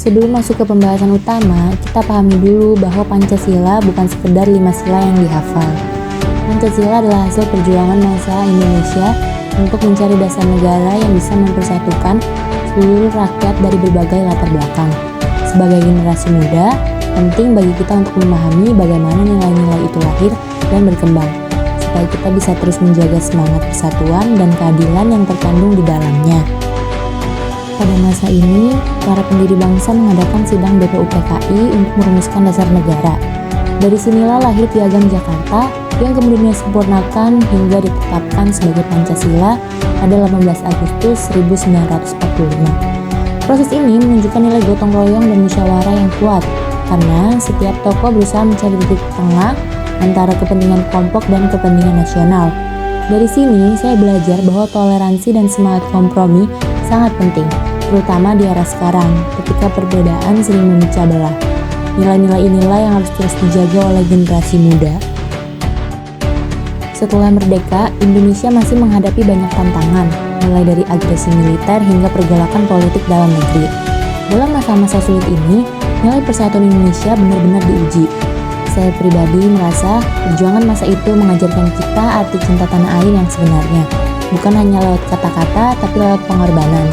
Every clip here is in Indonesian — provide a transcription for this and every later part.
Sebelum masuk ke pembahasan utama, kita pahami dulu bahwa Pancasila bukan sekedar 5 sila yang dihafal. Pancasila adalah hasil perjuangan bangsa Indonesia untuk mencari dasar negara yang bisa mempersatukan seluruh rakyat dari berbagai latar belakang. Sebagai generasi muda, penting bagi kita untuk memahami bagaimana nilai-nilai itu lahir dan berkembang, supaya kita bisa terus menjaga semangat persatuan dan keadilan yang terkandung di dalamnya. Pada masa ini, para pendiri bangsa mengadakan sidang BPUPKI untuk merumuskan dasar negara. Dari sinilah lahir Piagam Jakarta yang kemudian disempurnakan hingga ditetapkan sebagai Pancasila pada 18 Agustus 1945. Proses ini menunjukkan nilai gotong royong dan musyawarah yang kuat, karena setiap tokoh berusaha mencari titik tengah antara kepentingan kelompok dan kepentingan nasional. Dari sini, saya belajar bahwa toleransi dan semangat kompromi sangat penting, terutama di era sekarang, ketika perbedaan sering memecah belah. Nilai-nilai inilah yang harus terus dijaga oleh generasi muda. Setelah merdeka, Indonesia masih menghadapi banyak tantangan, mulai dari agresi militer hingga pergolakan politik dalam negeri. Dalam masa-masa sulit ini, nilai persatuan Indonesia benar-benar diuji. Saya pribadi merasa perjuangan masa itu mengajarkan kita arti cinta tanah air yang sebenarnya, bukan hanya lewat kata-kata, tapi lewat pengorbanan.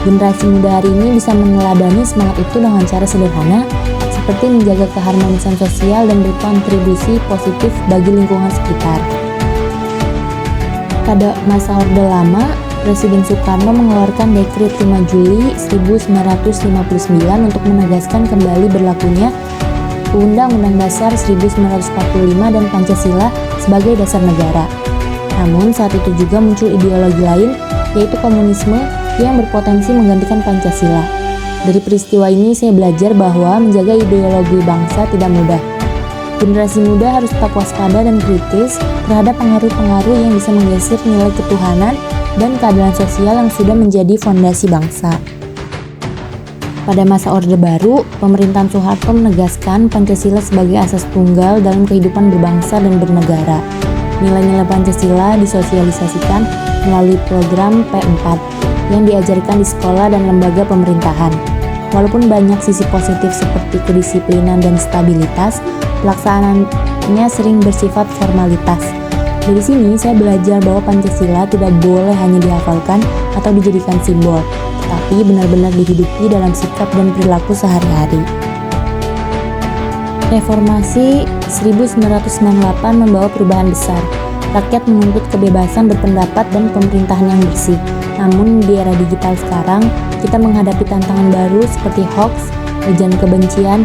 Generasi muda hari ini bisa meneladani semangat itu dengan cara sederhana, seperti menjaga keharmonisan sosial dan berkontribusi positif bagi lingkungan sekitar. Pada masa Orde Lama, Presiden Soekarno mengeluarkan Dekret 5 Juli 1959 untuk menegaskan kembali berlakunya Undang-Undang Dasar 1945 dan Pancasila sebagai dasar negara. Namun saat itu juga muncul ideologi lain, yaitu komunisme yang berpotensi menggantikan Pancasila. Dari peristiwa ini saya belajar bahwa menjaga ideologi bangsa tidak mudah. Generasi muda harus tetap waspada dan kritis terhadap pengaruh-pengaruh yang bisa menggeser nilai ketuhanan dan keadilan sosial yang sudah menjadi fondasi bangsa. Pada masa Orde Baru, pemerintahan Soeharto menegaskan Pancasila sebagai asas tunggal dalam kehidupan berbangsa dan bernegara. Nilai-nilai Pancasila disosialisasikan melalui program P4 yang diajarkan di sekolah dan lembaga pemerintahan. Walaupun banyak sisi positif seperti kedisiplinan dan stabilitas, pelaksanaannya sering bersifat formalitas. Dari sini saya belajar bahwa Pancasila tidak boleh hanya dihafalkan atau dijadikan simbol, tetapi benar-benar dihidupi dalam sikap dan perilaku sehari-hari. Reformasi 1998 membawa perubahan besar. Rakyat menuntut kebebasan berpendapat dan pemerintahan yang bersih. Namun di era digital sekarang, kita menghadapi tantangan baru seperti hoax, ujaran kebencian,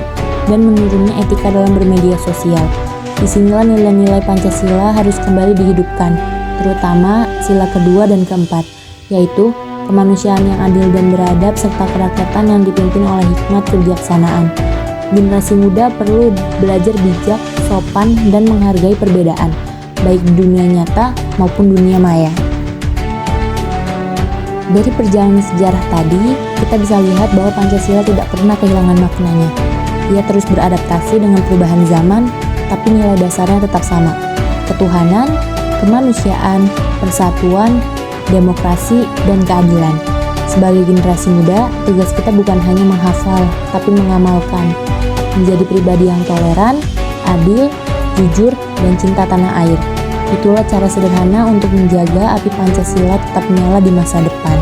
dan menurunnya etika dalam bermedia sosial. Disinilah nilai-nilai Pancasila harus kembali dihidupkan, terutama sila kedua dan keempat, yaitu kemanusiaan yang adil dan beradab serta kerakyatan yang dipimpin oleh hikmat kebijaksanaan. Generasi muda perlu belajar bijak, sopan, dan menghargai perbedaan, baik di dunia nyata maupun dunia maya. Dari perjalanan sejarah tadi, kita bisa lihat bahwa Pancasila tidak pernah kehilangan maknanya. Ia terus beradaptasi dengan perubahan zaman, tapi nilai dasarnya tetap sama: ketuhanan, kemanusiaan, persatuan, demokrasi, dan keadilan. Sebagai generasi muda, tugas kita bukan hanya menghafal, tapi mengamalkan. Menjadi pribadi yang toleran, adil, jujur, dan cinta tanah air. Itulah cara sederhana untuk menjaga api Pancasila tetap menyala di masa depan.